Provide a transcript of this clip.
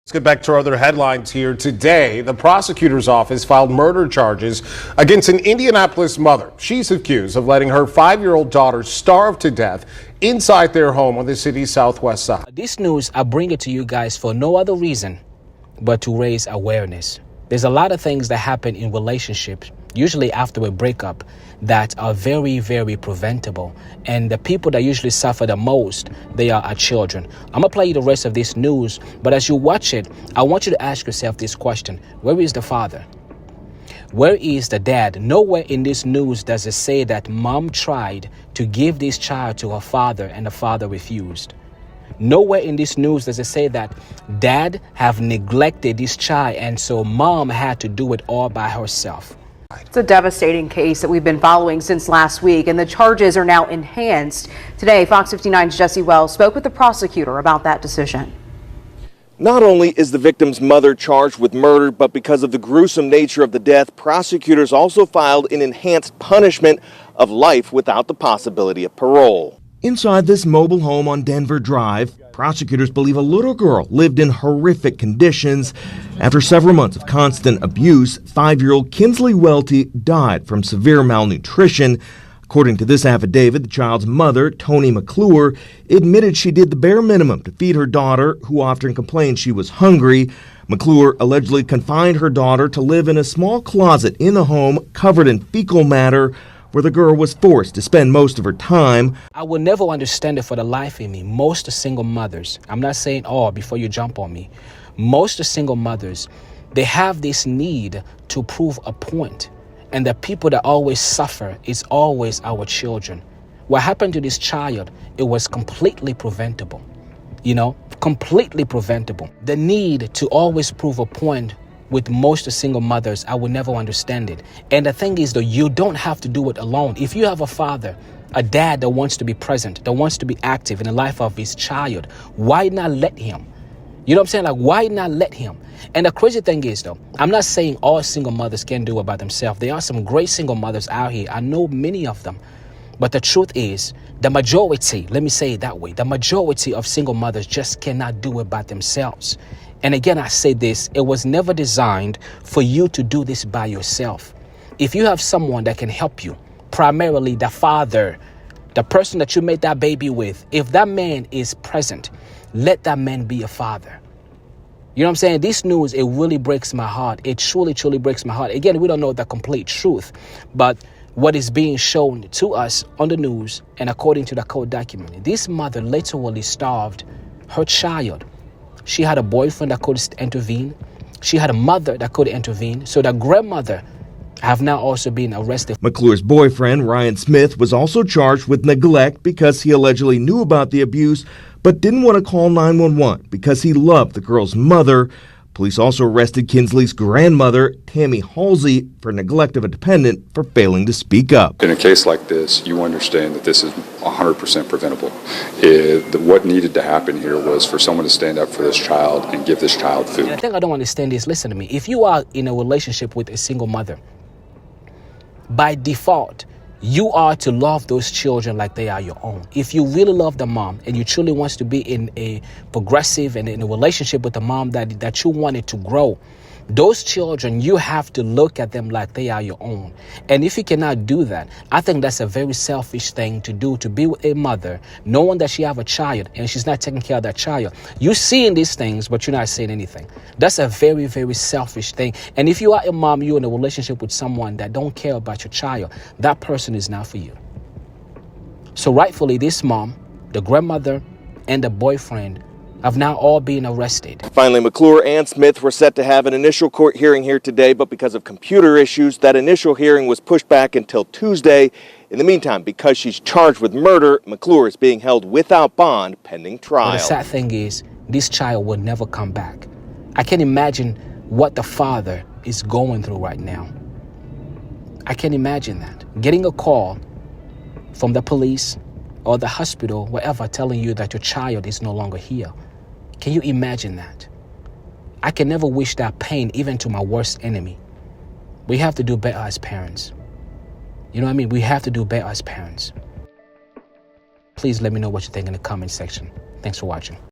Let's get back to our other headlines here. Today, the prosecutor's office filed murder charges against an Indianapolis mother. She's accused of letting her 5-year-old daughter starve to death inside their home on the city's southwest side. This news, I bring it to you guys for no other reason but to raise awareness. There's a lot of things that happen in relationships, usually after a breakup, that are very, very preventable. And the people that usually suffer the most, they are our children. I'm gonna play you the rest of this news, but as you watch it, I want you to ask yourself this question: where is the father? Where is the dad? Nowhere in this news does it say that mom tried to give this child to her father and the father refused. Nowhere in this news does it say that dad have neglected this child and so mom had to do it all by herself. It's a devastating case that we've been following since last week, and the charges are now enhanced. Today, Fox 59's Jesse Wells spoke with the prosecutor about that decision. Not only is the victim's mother charged with murder, but because of the gruesome nature of the death, prosecutors also filed an enhanced punishment of life without the possibility of parole. Inside this mobile home on Denver Drive, prosecutors believe a little girl lived in horrific conditions. After several months of constant abuse, 5-year-old Kinsley Welty died from severe malnutrition. According to this affidavit, the child's mother, Toni McClure, admitted she did the bare minimum to feed her daughter, who often complained she was hungry. McClure allegedly confined her daughter to live in a small closet in the home covered in fecal matter, where the girl was forced to spend most of her time. I will never understand it for the life of me. Most single mothers, I'm not saying all before you jump on me, most single mothers, they have this need to prove a point. And the people that always suffer is always our children. What happened to this child, it was completely preventable. Completely preventable. The need to always prove a point with most single mothers, I will never understand it. And the thing is, though, you don't have to do it alone. If you have a father, a dad that wants to be present, that wants to be active in the life of his child, why not let him? You know what I'm saying? Like, why not let him? And the crazy thing is, though, I'm not saying all single mothers can do it by themselves. There are some great single mothers out here. I know many of them. But the truth is, the majority, let me say it that way, the majority of single mothers just cannot do it by themselves. And again, I say this, it was never designed for you to do this by yourself. If you have someone that can help you, primarily the father, the person that you made that baby with, if that man is present, let that man be a father. You know what I'm saying? This news, it really breaks my heart. It truly, truly breaks my heart. Again, we don't know the complete truth, but what is being shown to us on the news and according to the court document, this mother literally starved her child. She had a boyfriend that could intervene. She had a mother that could intervene. So the grandmother have now also been arrested. McClure's boyfriend, Ryan Smith, was also charged with neglect because he allegedly knew about the abuse but didn't want to call 911 because he loved the girl's mother. Police also arrested Kinsley's grandmother, Tammy Halsey, for neglect of a dependent for failing to speak up. In a case like this, you understand that this is 100% preventable. What needed to happen here was for someone to stand up for this child and give this child food. And the thing I don't understand is, listen to me, if you are in a relationship with a single mother, by default, you are to love those children like they are your own. If you really love the mom and you truly wants to be in a progressive and in a relationship with the mom that you wanted to grow, those children, you have to look at them like they are your own. And if you cannot do that, I think that's a very selfish thing to do, to be with a mother, knowing that she have a child and she's not taking care of that child. You're seeing these things, but you're not saying anything. That's a very, very selfish thing. And if you are a mom, you're in a relationship with someone that don't care about your child, that person is not for you. So rightfully, this mom, the grandmother, and the boyfriend have now all been arrested. Finally, McClure and Smith were set to have an initial court hearing here today, but because of computer issues, that initial hearing was pushed back until Tuesday. In the meantime, because she's charged with murder, McClure is being held without bond pending trial. But the sad thing is, this child will never come back. I can't imagine what the father is going through right now. I can't imagine that. Getting a call from the police or the hospital, wherever, telling you that your child is no longer here. Can you imagine that? I can never wish that pain even to my worst enemy. We have to do better as parents. You know what I mean? We have to do better as parents. Please let me know what you think in the comment section. Thanks for watching.